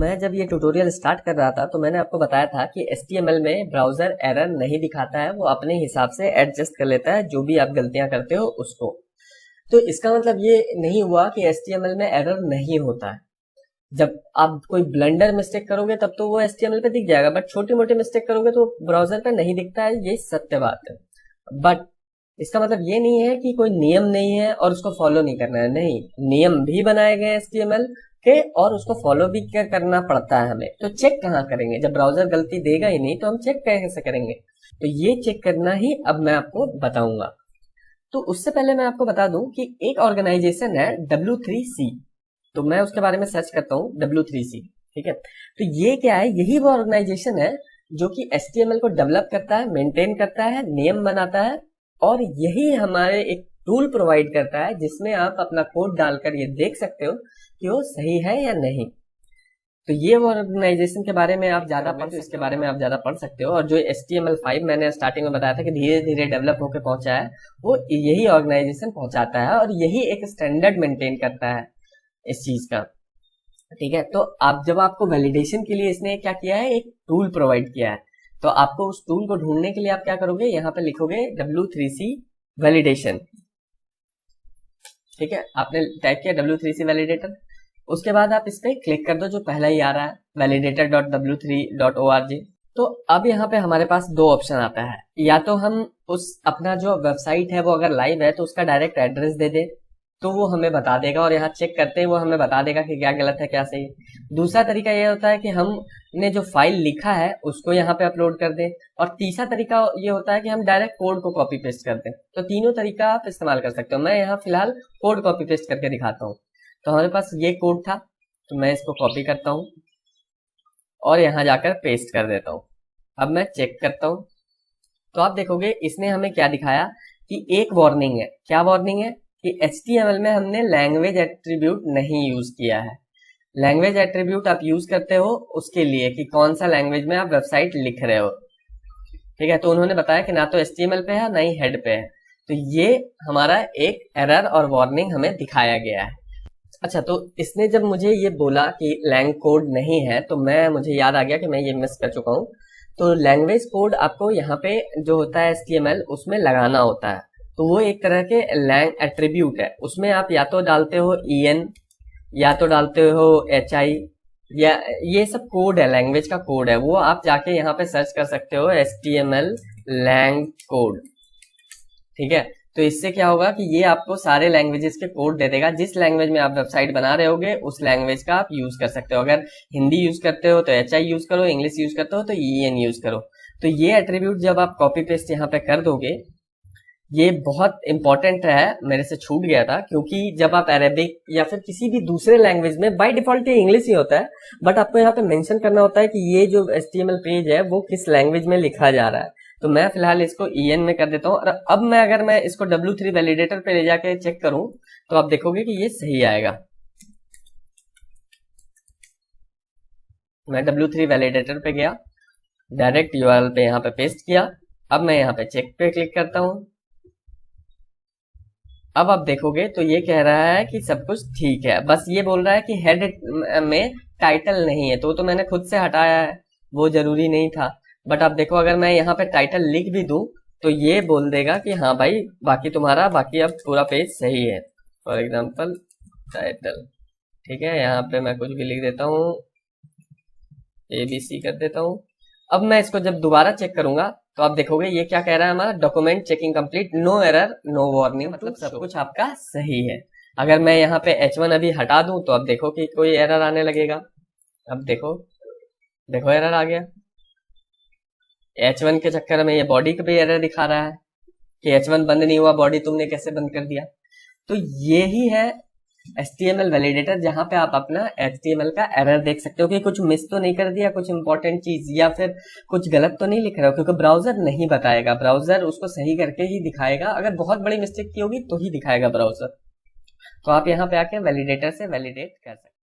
मैं जब ये ट्यूटोरियल स्टार्ट कर रहा था तो मैंने आपको बताया था कि HTML में ब्राउजर एरर नहीं दिखाता है, वो अपने हिसाब से एडजस्ट कर लेता है जो भी आप गलतियां करते हो उसको। तो इसका मतलब ये नहीं हुआ कि HTML में एरर नहीं होता है। जब आप कोई ब्लंडर मिस्टेक करोगे तब तो वो HTML पे दिख जाएगा, बट छोटी मोटी मिस्टेक करोगे तो ब्राउजर पे नहीं दिखता है, ये सत्य बात है। बट इसका मतलब ये नहीं है कि कोई नियम नहीं है और उसको फॉलो नहीं करना है। नहीं, नियम भी बनाए गए HTML के और उसको फॉलो भी करना पड़ता है हमें। तो चेक कहाँ करेंगे जब ब्राउजर गलती देगा ही नहीं, तो हम चेक कैसे करेंगे? तो ये चेक करना ही अब मैं आपको बताऊंगा। तो उससे पहले मैं आपको बता दूं कि एक ऑर्गेनाइजेशन है W3C। तो मैं उसके बारे में सर्च करता हूँ W3C, ठीक है। तो ये क्या है? यही वो ऑर्गेनाइजेशन है जो कि HTML को डेवलप करता है, मेंटेन करता है, नियम बनाता है, और यही हमारे एक टूल प्रोवाइड करता है जिसमें आप अपना कोड डालकर ये देख सकते हो कि वो सही है या नहीं। तो ये वो ऑर्गेनाइजेशन के बारे में आप ज्यादा पढ़, इसके बारे में आप ज्यादा पढ़ सकते हो। और जो HTML5 मैंने स्टार्टिंग में बताया था कि धीरे धीरे डेवलप होकर पहुंचा है, वो यही ऑर्गेनाइजेशन पहुंचाता है और यही एक स्टैंडर्ड मेंटेन करता है इस चीज का, ठीक है। तो आप जब आपको वैलिडेशन के लिए इसने क्या किया है, एक टूल प्रोवाइड किया है। तो आपको उस टूल को ढूंढने के लिए आप क्या करोगे, यहाँ पे लिखोगे W3C वैलिडेशन, ठीक है। आपने टाइप किया W3C वैलिडेटर, उसके बाद आप इस पे क्लिक कर दो जो पहला ही आ रहा है validator.w3.org। तो अब यहाँ पे हमारे पास दो ऑप्शन आता है, या तो हम उस अपना जो वेबसाइट है वो अगर लाइव है तो उसका डायरेक्ट एड्रेस दे दे तो वो हमें बता देगा, और यहाँ चेक करते हैं वो हमें बता देगा कि क्या गलत है क्या सही है। दूसरा तरीका ये होता है कि हमने जो फाइल लिखा है उसको यहाँ पे अपलोड कर दें, और तीसरा तरीका ये होता है कि हम डायरेक्ट कोड को कॉपी पेस्ट कर दें। तो तीनों तरीका आप इस्तेमाल कर सकते हो। मैं यहाँ फिलहाल कोड कॉपी पेस्ट करके दिखाता हूँ। तो हमारे पास ये कोड था, तो मैं इसको कॉपी करता हूँ और यहाँ जाकर पेस्ट कर देता हूँ। अब मैं चेक करता हूँ तो आप देखोगे इसने हमें क्या दिखाया कि एक वार्निंग है। क्या वार्निंग है? कि HTML में हमने लैंग्वेज एट्रीब्यूट नहीं यूज किया है। लैंग्वेज एट्रीब्यूट आप यूज करते हो उसके लिए कि कौन सा लैंग्वेज में आप वेबसाइट लिख रहे हो, ठीक है। तो उन्होंने बताया कि ना तो HTML पे है ना ही हेड पे है। तो ये हमारा एक एरर और वार्निंग हमें दिखाया गया है। अच्छा, तो इसने जब मुझे ये बोला कि लैंग कोड नहीं है तो मुझे याद आ गया कि मैं ये मिस कर चुका हूँ। तो लैंग्वेज कोड आपको यहाँ पे जो होता है HTML उसमें लगाना होता है। तो वो एक तरह के लैंग एट्रीब्यूट है, उसमें आप या तो डालते हो en या तो डालते हो hi, या ये सब कोड है, लैंग्वेज का कोड है। वो आप जाके यहाँ पे सर्च कर सकते हो HTML लैंग कोड, ठीक है। तो इससे क्या होगा कि ये आपको सारे लैंग्वेजेस के कोड दे देगा। जिस लैंग्वेज में आप वेबसाइट बना रहे होगे उस लैंग्वेज का आप यूज कर सकते हो। अगर हिंदी यूज करते हो तो hi यूज करो, इंग्लिश यूज करते हो तो en यूज करो। तो ये एट्रीब्यूट जब आप कॉपी पेस्ट यहाँ पे कर दोगे, ये बहुत इंपॉर्टेंट है, मेरे से छूट गया था, क्योंकि जब आप अरेबिक या फिर किसी भी दूसरे लैंग्वेज में, बाय डिफॉल्ट ये इंग्लिश ही होता है, बट आपको यहाँ पे मेंशन करना होता है कि ये जो HTML पेज है वो किस लैंग्वेज में लिखा जा रहा है। तो मैं फिलहाल इसको en में कर देता हूँ। और अब अगर मैं इसको W3 वैलिडेटर पे ले जाके चेक करूं तो आप देखोगे कि ये सही आएगा। मैं W3 वैलिडेटर पे गया, डायरेक्ट URL पे यहाँ पे पेस्ट किया। अब मैं यहाँ पे चेक पे क्लिक करता हूँ। अब आप देखोगे तो ये कह रहा है कि सब कुछ ठीक है, बस ये बोल रहा है कि हेड में टाइटल नहीं है। तो मैंने खुद से हटाया है, वो जरूरी नहीं था। बट आप देखो अगर मैं यहाँ पे टाइटल लिख भी दूं तो ये बोल देगा कि हाँ भाई बाकी अब पूरा पेज सही है। फॉर एग्जाम्पल टाइटल, ठीक है। यहाँ पे मैं कुछ भी लिख देता हूँ, ABC कर देता हूँ। अब मैं इसको जब दोबारा चेक करूंगा तो आप देखोगे ये क्या कह रहा है, हमारा document checking complete, no error no warning, मतलब सब कुछ आपका सही है। अगर मैं यहाँ पे H1 अभी हटा दूं तो अब देखो कि कोई एरर आने लगेगा। अब देखो एरर आ गया। H1 के चक्कर में ये बॉडी का भी एरर दिखा रहा है कि H1 बंद नहीं हुआ, बॉडी तुमने कैसे बंद कर दिया। तो यही है HTML वैलिडेटर, जहां पे आप अपना HTML का एरर देख सकते हो कि कुछ मिस तो नहीं कर दिया, कुछ इंपॉर्टेंट चीज, या फिर कुछ गलत तो नहीं लिख रहे हो, क्योंकि ब्राउजर नहीं बताएगा, ब्राउजर उसको सही करके ही दिखाएगा। अगर बहुत बड़ी मिस्टेक की होगी तो ही दिखाएगा ब्राउजर। तो आप यहाँ पे आके वैलिडेटर से वैलिडेट कर सकते हो।